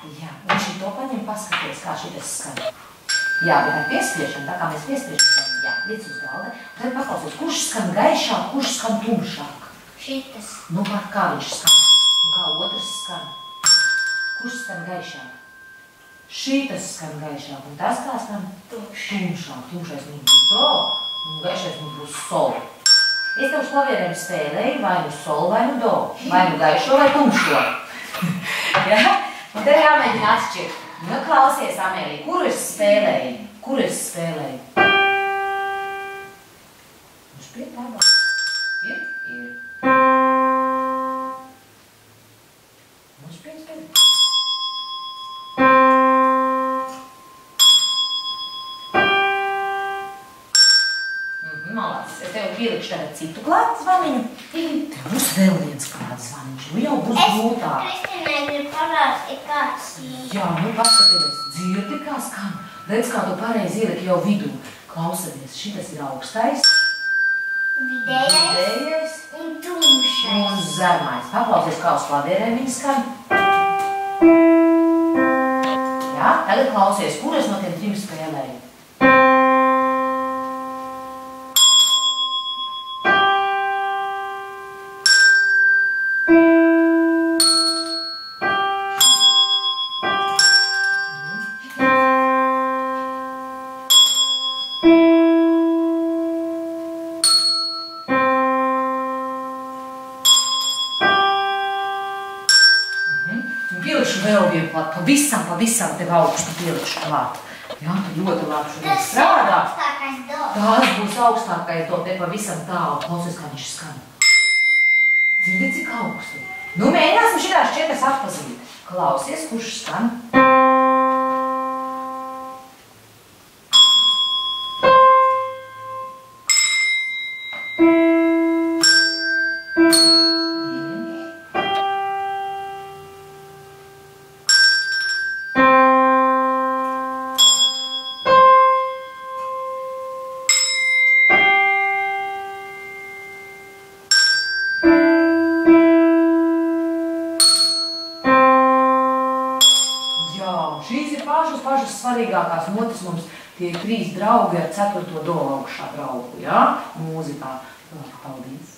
Jā, un šito paņem paskaties, kā šitas skan. Jā, bet ar piespriešanu, tā kā mēs piespriešam, jā, liec uz galda. Tad paklausies, kurš skan gaišāk, kurš skan tumšāk? Šitas. Nu, kā viņš skan? Un kā otrs skan? Kurš skan gaišāk? Šitas skan gaišāk, un tas kā skan? Tumšāk. Tumšais mums būs do, un gaišais mums būs sol. Es tev klavierēm spēlēju vai nu sol, vai nu do, vai nu gaišo, vai tumšo. Ja? Un tev jāmēģina atšķirt. Nu, klausies, Amēlija, kuru es spēlēju? Kuru es spēlēju? Nu, špiet pārbāk. Ir? Ir. Nu, špiet. Malācis. Es tev pielikšu tagad citu klāt zvaniņu. Tev būs vēl viens klāt zvaniņš. Nu, jau būs grūtāk. Kristīnai grib parādīt, kāds ir. Jā, nu paskaties, dzirdi kā skan. Redz, kā tu pareizi ieliki jau vidū. Klausaties, šitas ir augstais, vidējais un tumšais. Un zemais. Paklausies, kā uz klavierēm viņi skan. Jā, tagad klausies, kuras no tiem trim spēlēju. Pielikšu vēl vienu klāt, pavisam tev augstu pielikšu klāt. Jā, tu ļoti labi šodien strādā. Tas būs augstākais do. Tas būs augstākais do, te pavisam tālu. Klausies, kā viņš skan. Dzirdi, cik augstu. Nu, mēģināsim šitās četras atpazīt. Klausies, kurš skan. Šīs ir pašas svarīgākās notas mums, tie ir 3 draugi ar 4. do augšā draugu, jā, mūzikā. Paldies!